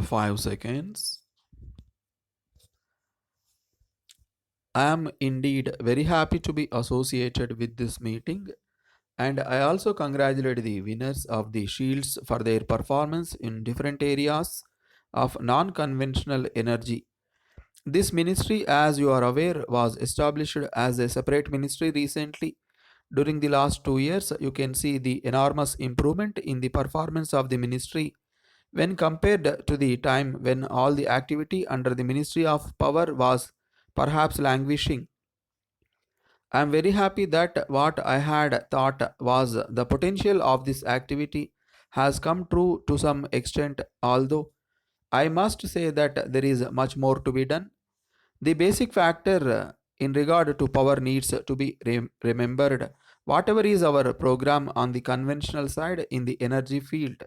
5 seconds. I am indeed very happy to be associated with this meeting, and I also congratulate the winners of the shields for their performance in different areas of non conventional energy. This ministry, as you are aware, was established as a separate ministry recently. During the last 2 years, you can see the enormous improvement in the performance of the ministry when compared to the time when all the activity under the Ministry of Power was perhaps languishing. I am very happy that what I had thought was the potential of this activity has come true to some extent, although I must say that there is much more to be done. The basic factor in regard to power needs to be remembered. Whatever is our program on the conventional side in the energy field,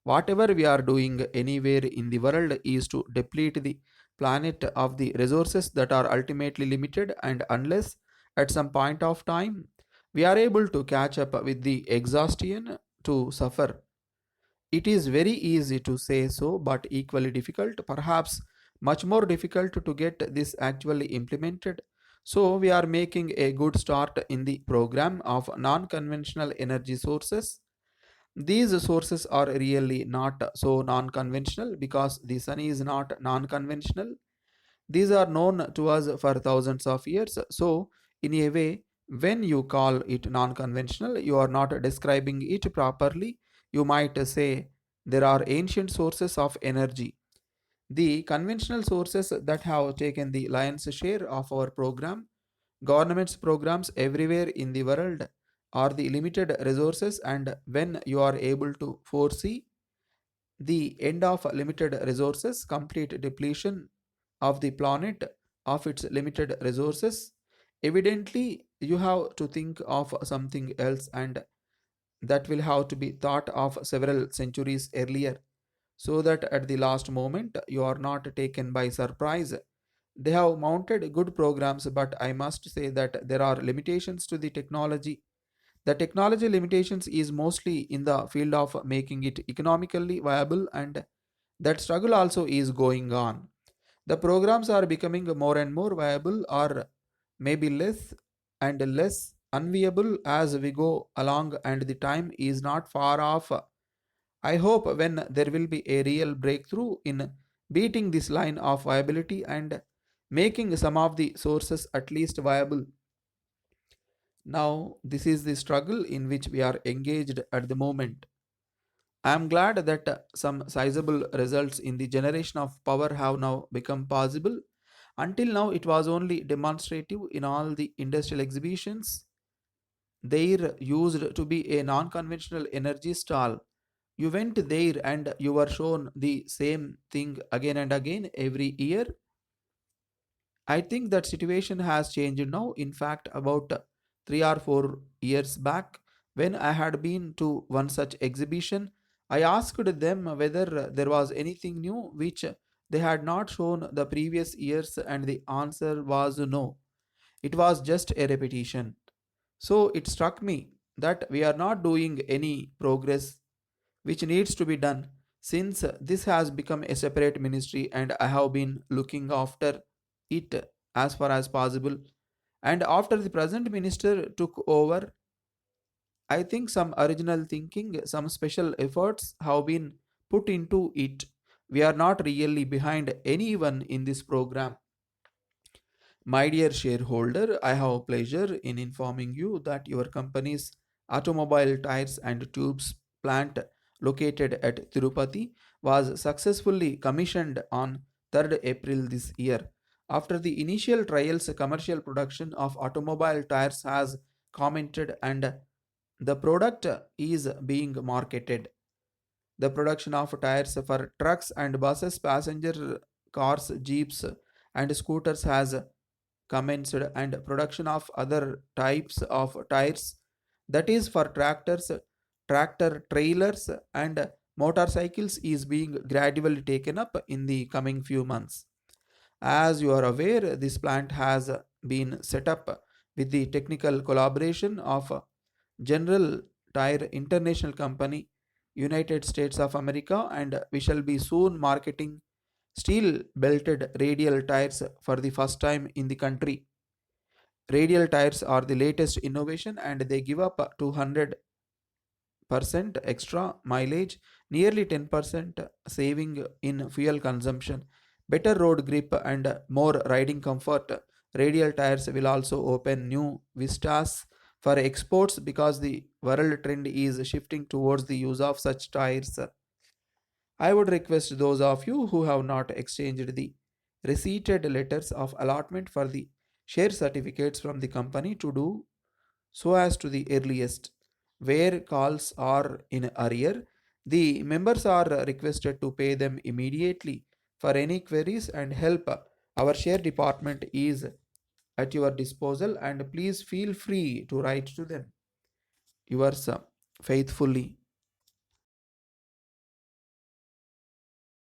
whatever we are doing anywhere in the world is to deplete the planet of the resources that are ultimately limited, and unless at some point of time we are able to catch up with the exhaustion to suffer. It is very easy to say so, but equally difficult, perhaps much more difficult to get this actually implemented. So, we are making a good start in the program of non conventional energy sources. These sources are really not so non conventional because the sun is not non conventional. These are known to us for thousands of years. So, in a way, when you call it non conventional, you are not describing it properly. You might say there are ancient sources of energy. The conventional sources that have taken the lion's share of our program, government's programs everywhere in the world, are the limited resources, and when you are able to foresee the end of limited resources, complete depletion of the planet of its limited resources, evidently you have to think of something else, and that will have to be thought of several centuries earlier, so that at the last moment you are not taken by surprise. They have mounted good programs, but I must say that there are limitations to the technology. The technology limitations is mostly in the field of making it economically viable, and that struggle also is going on. The programs are becoming more and more viable, or maybe less and less unviable as we go along, and the time is not far off. I hope when there will be a real breakthrough in beating this line of viability and making some of the sources at least viable. Now, this is the struggle in which we are engaged at the moment. I am glad that some sizable results in the generation of power have now become possible. Until now, it was only demonstrative in all the industrial exhibitions. There used to be a non conventional energy stall. You went there and you were shown the same thing again and again every year. I think that situation has changed now. In fact, about 3 or 4 years back, when I had been to one such exhibition, I asked them whether there was anything new which they had not shown the previous years, and the answer was no. It was just a repetition. So it struck me that we are not doing any progress which needs to be done, since this has become a separate ministry and I have been looking after it as far as possible. And after the present minister took over, I think some original thinking, some special efforts have been put into it. We are not really behind anyone in this program. My dear shareholder, I have pleasure in informing you that your company's automobile tires and tubes plant located at Tirupati was successfully commissioned on 3rd April this year. After the initial trials, commercial production of automobile tires has commented, and the product is being marketed. The production of tires for trucks and buses, passenger cars, jeeps, and scooters has commenced, and production of other types of tires, that is for tractors, tractor trailers, and motorcycles, is being gradually taken up in the coming few months. As you are aware, this plant has been set up with the technical collaboration of General Tire International Company. United States of America, and we shall be soon marketing steel belted radial tires for the first time in the country. Radial tires are the latest innovation and they give up 200% extra mileage, nearly 10% saving in fuel consumption, better road grip, and more riding comfort. Radial tires will also open new vistas for exports because the world trend is shifting towards the use of such tires. I would request those of you who have not exchanged the receipted letters of allotment for the share certificates from the company to do so as to the earliest. Where calls are in arrear, the members are requested to pay them immediately. For any queries and help, our share department is at your disposal and please feel free to write to them. Yours faithfully,